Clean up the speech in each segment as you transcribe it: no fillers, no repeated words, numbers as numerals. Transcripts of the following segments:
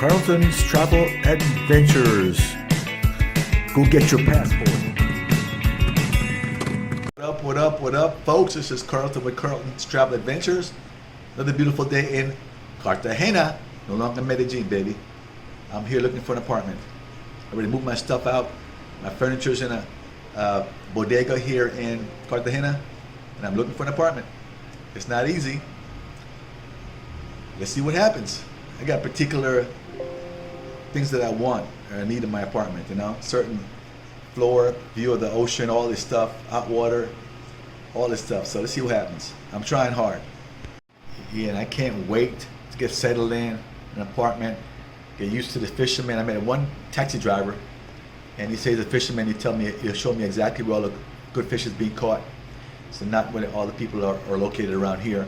Carlton's Travel Adventures. Go get your passport. What up, folks? This is Carlton with Carlton's Travel Adventures. Another beautiful day in Cartagena. No longer Medellin, baby. I'm here looking for an apartment. I already moved my stuff out. My furniture's in a bodega here in Cartagena, and I'm looking for an apartment. It's not easy. Let's see what happens. I got particular things that I want or I need in my apartment, you know? Certain floor, view of the ocean, all this stuff, hot water, all this stuff. So let's see what happens. I'm trying hard. Yeah, and I can't wait to get settled in an apartment, get used to the fisherman. I met one taxi driver, and he says the fisherman, he'll show me exactly where all the good fish is being caught. So not where all the people are located around here.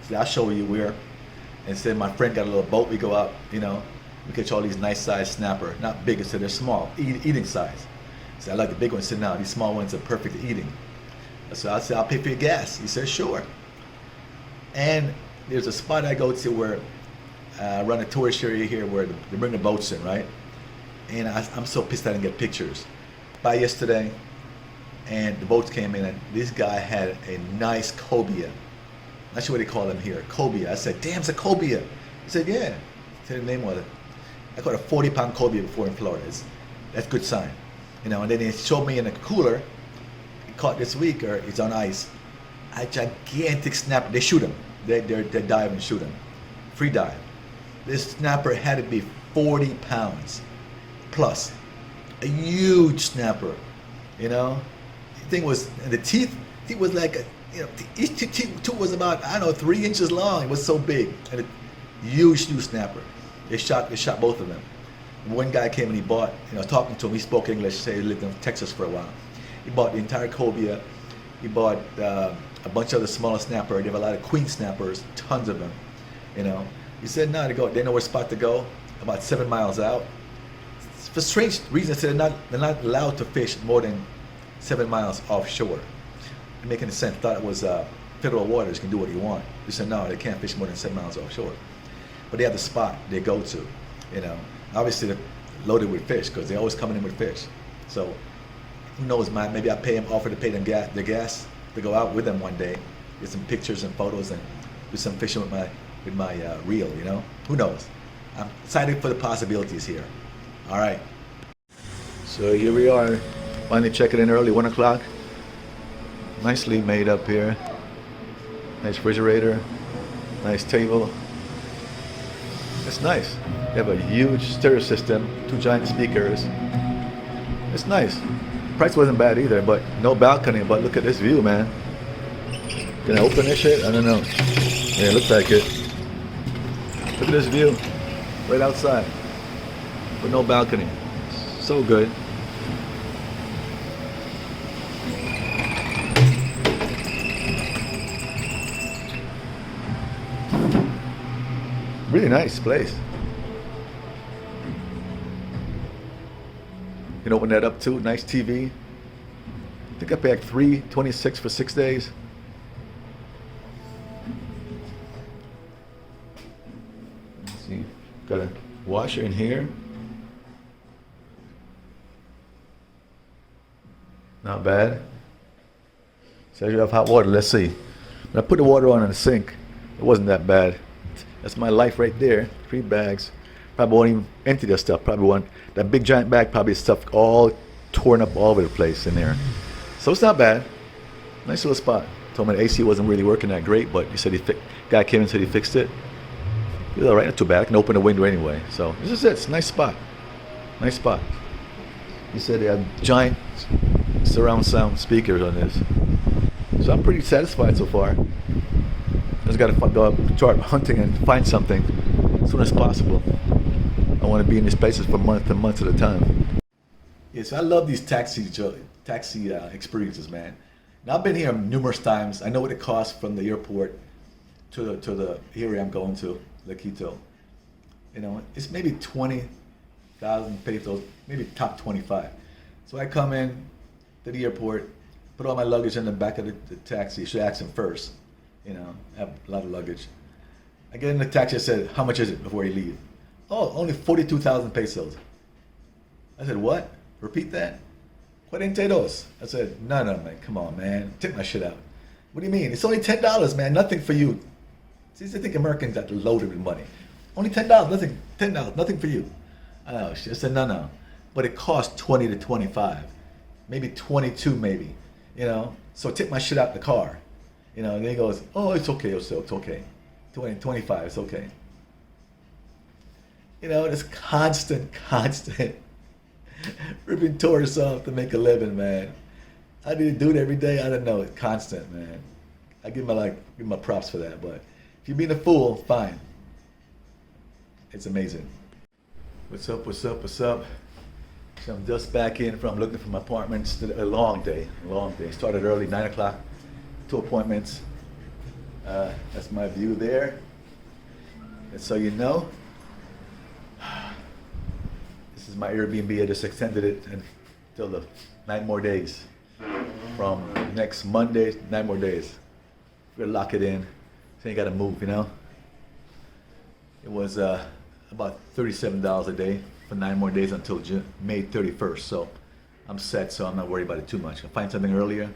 So I'll show you where. And said my friend got a little boat, we go out, you know, we catch all these nice sized snapper. Not big, so they're small, eating size. So I like the big ones. He said, no, these small ones are perfect for eating. So I said, I'll pay for your gas. He said, sure. And there's a spot I go to where I run a tourist area here where they bring the boats in, right? And I'm so pissed I didn't get pictures. By yesterday, and the boats came in, and this guy had a nice cobia. Not sure what they call them here, cobia. I said, damn, it's a cobia. He said, yeah. I said the name was it. I caught a 40-pound cobia before in Florida. That's a good sign. You know, and then he showed me in a cooler, he caught this week, or it's on ice, a gigantic snapper. They shoot them. They dive and shoot them. Free dive. This snapper had to be 40 pounds plus. A huge snapper, you know? The thing was, the teeth was like a, you know, each tooth was about, I don't know, 3 inches long. It was so big. And a huge snapper. They shot both of them. One guy came and he bought, you know, talking to him, he spoke English, say he lived in Texas for a while. He bought the entire cobia. He bought a bunch of the smaller snapper. They have a lot of queen snappers, tons of them, you know. He said, no, they know where spot to go, about 7 miles out. For strange reasons, they're not allowed to fish more than 7 miles offshore. It making sense. Thought it was federal waters, can do what you want. He said, no, they can't fish more than 7 miles offshore. But they have the spot they go to, you know. Obviously, they're loaded with fish because they're always coming in with fish. So, who knows, man? Maybe I offer to pay them the gas to go out with them one day, get some pictures and photos, and do some fishing with my reel, you know. Who knows? I'm excited for the possibilities here. All right. So here we are, finally checking in early, 1 o'clock. Nicely made up here. Nice refrigerator, nice table. It's nice. They have a huge stereo system, 2 giant speakers. It's nice. Price wasn't bad either, but no balcony. But look at this view, man. Can I open this shit? I don't know. Yeah, it looks like it. Look at this view, right outside, with no balcony. So good. Really nice place. You can open that up too. Nice TV. I think I paid $326 for 6 days. Let's see. Got a washer in here. Not bad. Says you have hot water. Let's see. When I put the water on in the sink, it wasn't that bad. That's my life right there. 3 bags. Probably won't even empty that stuff. Probably want that big giant bag. Probably stuff all torn up all over the place in there. So it's not bad. Nice little spot. Told me the AC wasn't really working that great, but he said guy came and said he fixed it. It was all right. Not too bad. I can open the window anyway. So this is it. It's a nice spot. Nice spot. He said they had giant surround sound speakers on this. So I'm pretty satisfied so far. Just got to go up, start hunting and find something as soon as possible. I want to be in these places for months and months at a time. Yes, I love these taxi experiences, man. Now I've been here numerous times. I know what it costs from the airport to the area I'm going to, La Quito. You know, it's maybe 20,000 pesos, maybe top 25. So I come in to the airport, put all my luggage in the back of the taxi. You should ask him first. You know, I have a lot of luggage. I get in the taxi, I said, how much is it before you leave? Oh, only 42,000 pesos. I said, what? Repeat that? 42. I said, no, man, come on, man. Tip my shit out. What do you mean? It's only $10, man. Nothing for you. See, they think Americans got loaded with money. Only $10, nothing. $10, nothing for you. Oh shit. I said, no. But it costs 20 to 25, maybe 22, maybe. You know. So tip my shit out the car. You know. And then he goes, oh, it's okay. It's okay. 20, 25, it's okay. You know, this constant ripping tourists off to make a living, man. I need to do it every day. I don't know. It's constant, man. I give my props for that. But if you're being a fool, fine. It's amazing. What's up? So I'm just back in from looking for my apartments. A long day. Started early, 9 o'clock, 2 appointments. That's my view there. And so you know, this is my Airbnb. I just extended it until the 9 more days. From next Monday, 9 more days. We're gonna lock it in. So you gotta move, you know. It was about $37 a day for 9 more days until May 31st. So I'm set, so I'm not worried about it too much. I'll find something earlier.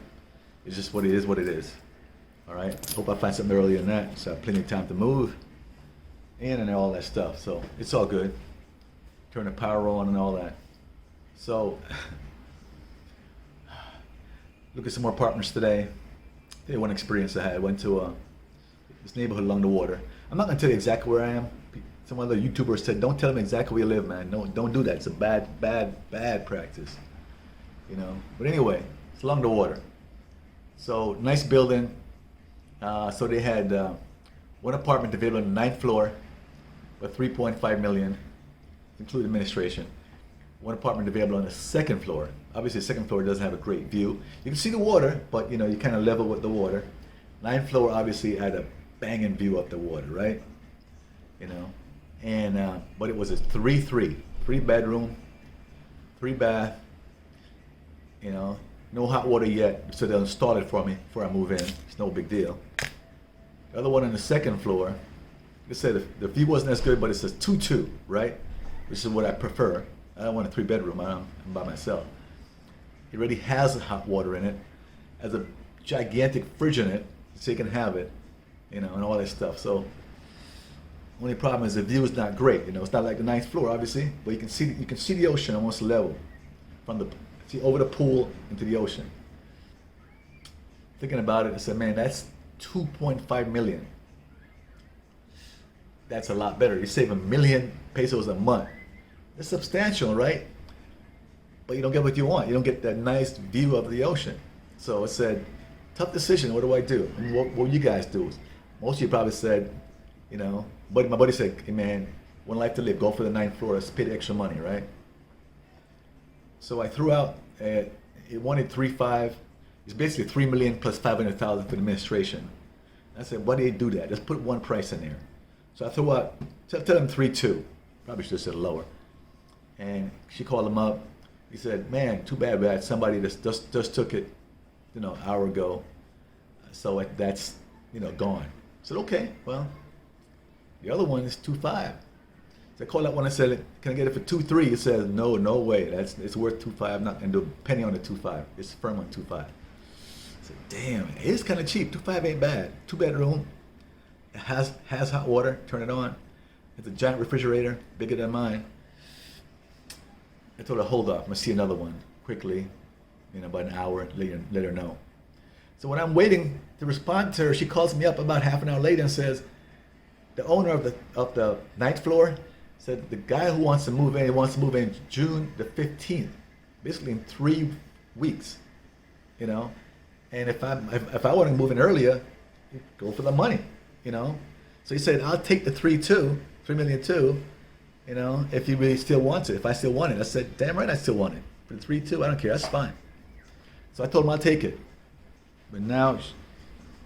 It's just what it is. All right. Hope I find something earlier than that, so I have plenty of time to move in and all that stuff. So it's all good. Turn the power on and all that. So look at some more apartments today. They one experience I had. I went to this neighborhood along the water. I'm not gonna tell you exactly where I am. Some other YouTubers said, "Don't tell them exactly where you live, man. No, don't do that. It's a bad practice." You know. But anyway, it's along the water. So nice building. So they had one apartment available on the 9th floor for $3.5 million, including administration. One apartment available on the 2nd floor. Obviously, the 2nd floor doesn't have a great view. You can see the water, but you know you kind of level with the water. 9th floor obviously had a banging view of the water, right? You know, and but it was a 3 bedroom, 3 bath. You know, no hot water yet, so they'll install it for me before I move in. It's no big deal. The other one on the 2nd floor, like I said, the view wasn't as good, but it's a 2-2, right? Which is what I prefer. I don't want a 3-bedroom. I'm by myself. It already has hot water in it, has a gigantic fridge in it, so you can have it, you know, and all that stuff. So, only problem is the view is not great. You know, it's not like the 9th floor, obviously, but you can see the ocean almost level from over the pool into the ocean. Thinking about it, I said, man, that's 2.5 million. That's a lot better. You save $1 million pesos a month. It's substantial, right? But you don't get what you want. You don't get that nice view of the ocean. So I said, tough decision. What do I do? I mean, what will you guys do? Most of you probably said, you know, but my buddy said, hey man, one life to live. Go for the 9th floor. Let's pay the extra money, right? So I threw out. It wanted 3.5. It's basically 3 million plus 500,000 for the administration. I said, why do you do that? Just put one price in there. So I threw out. Tell them 3.2. Probably should have said lower. And she called him up. He said, man, too bad we had somebody that just took it, you know, an hour ago. So that's, you know, gone. I said, okay, well, the other one is 2.5. So I called that one and said, can I get it for 2.3? He says, no way. It's worth 2.5. I'm not going to do a penny on the 2.5. It's firm on 2.5. I said, damn, it is kind of cheap. 2.5 ain't bad. 2-bedroom. It has hot water. Turn it on. It's a giant refrigerator, bigger than mine. I told her, hold up, I'm gonna see another one quickly, you know, about an hour later, let her know. So when I'm waiting to respond to her, she calls me up about half an hour later and says, the owner of the 9th floor said the guy who wants to move in, he wants to move in June the 15th, basically in 3 weeks, you know. And if I want to move in earlier, go for the money, you know. So he said, I'll take the 3.2, 3 million too. You know, if you really still want it, if I still want it. I said, damn right I still want it. For the 3.2, I don't care, that's fine. So I told him I'll take it. But now,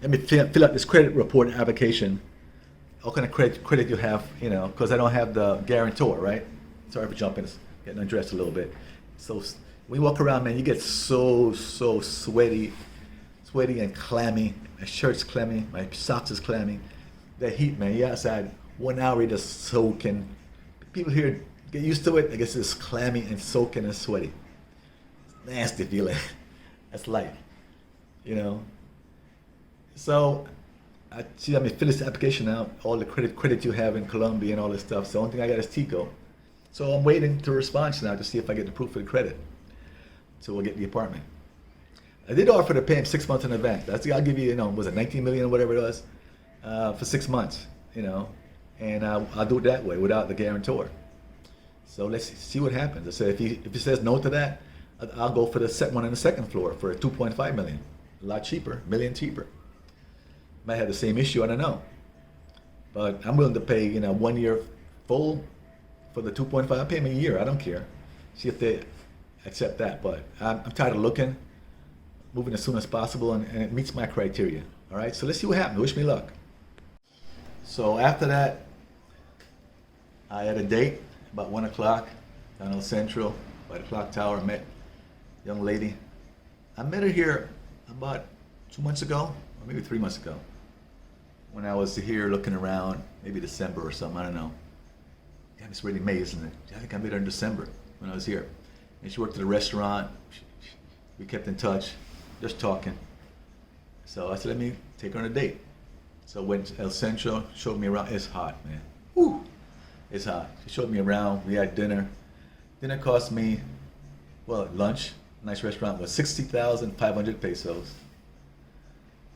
let me fill out this credit report application. What kind of credit you have, you know, because I don't have the guarantor, right? Sorry for jumping, getting undressed a little bit. So when you walk around, man, you get so sweaty and clammy. My shirt's clammy, my socks is clammy. That heat, man, you're outside 1 hour, you're just soaking. people here get used to it. I guess it's clammy and soaking and sweaty. It's nasty feeling. That's life, you know. So I see. I mean, fill this application out. All the credit you have in Colombia and all this stuff. So the only thing I got is Tico. So I'm waiting to response now to see if I get the proof of the credit. So we'll get the apartment. I did offer to pay him 6 months in advance. I'll give you, was it 19 million or whatever it was, for 6 months, and I'll do it that way without the guarantor. So let's see what happens. I said if he says no to that, I'll go for the set one on the second floor for 2.5 million, a lot cheaper, million cheaper. Might have the same issue, I don't know, but I'm willing to pay 1 year full for the 2.5. I'll pay them a year. I don't care. See if they accept that. But I'm tired of looking. Moving as soon as possible, and it meets my criteria. All right, so let's see what happens. Wish me luck. So after that, I had a date about 1 o'clock down on Central by the clock tower. I met a young lady. I met her here about 2 months ago, or maybe 3 months ago, when I was here looking around, maybe December or something. I don't know. Damn, it's already May, isn't it? I think I met her in December when I was here, and she worked at a restaurant. We kept in touch. Just talking. So I said, let me take her on a date. So went to El Centro, showed me around. It's hot, man. Woo! It's hot. She showed me around. We had dinner. Dinner cost me, lunch, nice restaurant, was 60,500 pesos.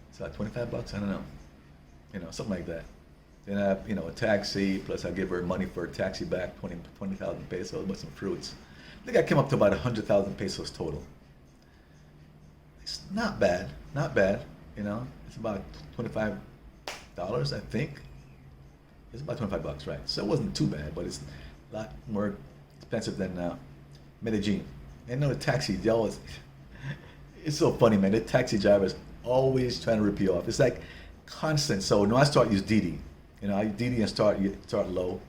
It's like 25 bucks, I don't know. Something like that. Then I have, a taxi, plus I give her money for a taxi back, 20,000 pesos, with some fruits. I think I came up to about 100,000 pesos total. It's not bad, It's about $25, I think. It's about 25 bucks, right? So it wasn't too bad, but it's a lot more expensive than Medellin. And the taxi, it's so funny, man. The taxi drivers always trying to rip you off. It's like constant. So I start use Didi. I use Didi and start low.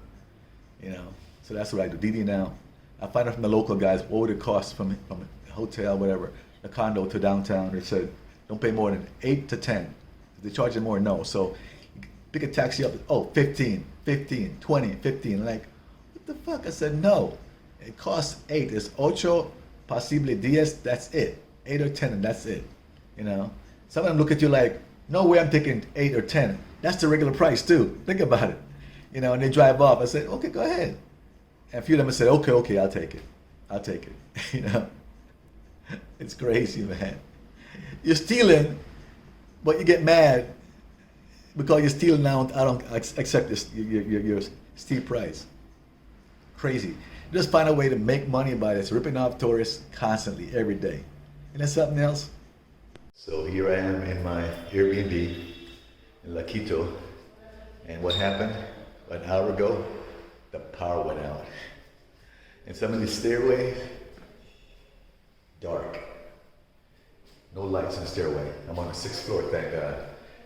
So that's what I do. Didi now. I find out from the local guys what would it cost from a hotel, whatever, a condo to downtown. They said don't pay more than 8 to 10. If they charge you more, no. So you pick a taxi up. 15, 20, 15. Like, what the fuck? I said no. It costs 8. It's ocho, posible 10. That's it. 8 or 10, and that's it. Some of them look at you like, no way, I'm taking 8 or 10. That's the regular price too. Think about it. And they drive off. I said, okay, go ahead. And a few of them said, okay, I'll take it. It's crazy, man. You're stealing, but you get mad because you're stealing now. I don't accept this, your steep price. Crazy. Just find a way to make money by this, ripping off tourists constantly, every day. And that's something else. So here I am in my Airbnb in La Quito. And what happened? An hour ago, the power went out. And some of these stairways, dark. No lights in the stairway. I'm on the 6th floor, thank God.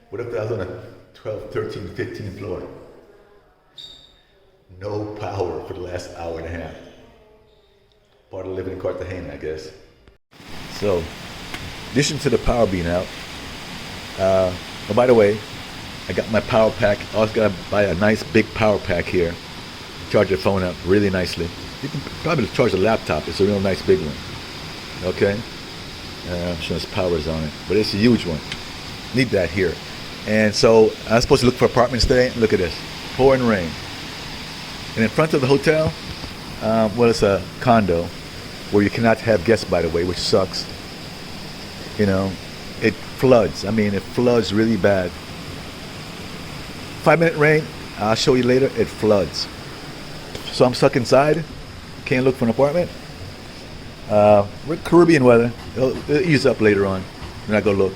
What if I was on a 12th, 13th, 15th floor? No power for the last hour and a half. Part of living in Cartagena, I guess. So, in addition to the power being out, by the way, I got my power pack. I also got to buy a nice big power pack here. Charge your phone up really nicely. You can probably charge a laptop. It's a real nice big one. Okay? I'm sure there's powers on it, but it's a huge one. Need that here. And so I was supposed to look for apartments today. Look at this, pouring rain. And in front of the hotel, it's a condo where you cannot have guests, by the way, which sucks. It floods. It floods really bad. 5-minute rain, I'll show you later, it floods. So I'm stuck inside, can't look for an apartment. We're Caribbean weather. It'll ease up later on when I go look.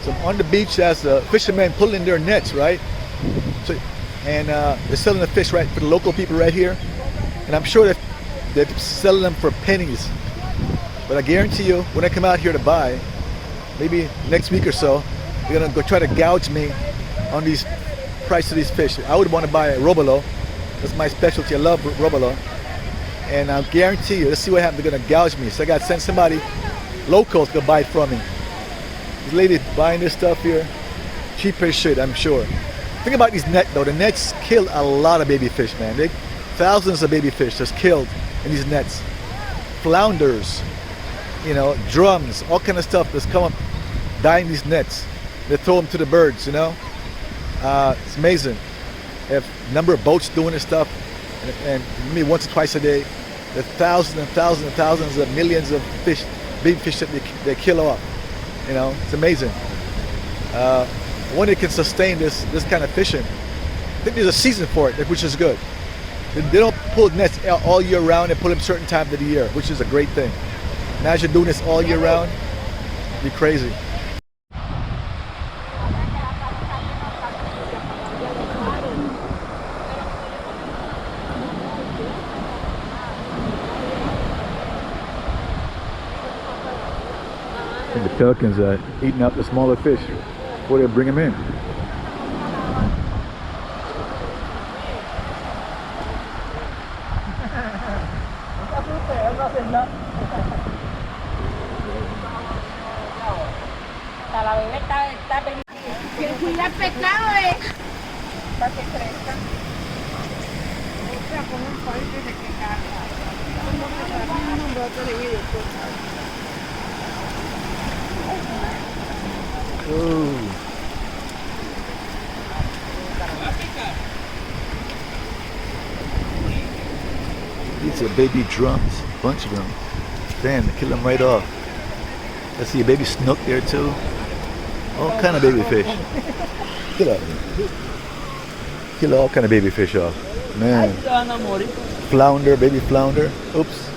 So I'm on the beach as the fishermen pulling their nets, right? And they're selling the fish right for the local people right here. And I'm sure that they're selling them for pennies. But I guarantee you, when I come out here to buy, maybe next week or so, they're gonna go try to gouge me on these price of these fish. I would want to buy a robalo. That's my specialty. I love robalo. And I'll guarantee you, let's see what happens. They're gonna gouge me. So I gotta send somebody locals to buy it from me. This lady buying this stuff here, cheap as shit, I'm sure. Think about these nets though. The nets kill a lot of baby fish, man. thousands of baby fish just killed in these nets. Flounders, you know, drums, all kind of stuff that's come up, die in these nets. They throw them to the birds, you know. It's amazing. If number of boats doing this stuff, and maybe once or twice a day, there's thousands and thousands and thousands of millions of fish, big fish that they kill off. You know, it's amazing. When it can sustain this kind of fishing, I think there's a season for it, which is good. They don't pull nets all year round. They pull them certain times of the year, which is a great thing. Imagine doing this all year round. It'd be crazy. The pelicans are eating up the smaller fish before they bring them in. Que cuida el pescado para que crezca. O sea, como un fuerte de que carga. Un brote de vida. These are baby drums, a bunch of them. Damn, they kill them right off. I see a baby snook there too. All kind of baby fish. Kill out. Kill all kind of baby fish off. Man. Flounder, baby flounder. Oops.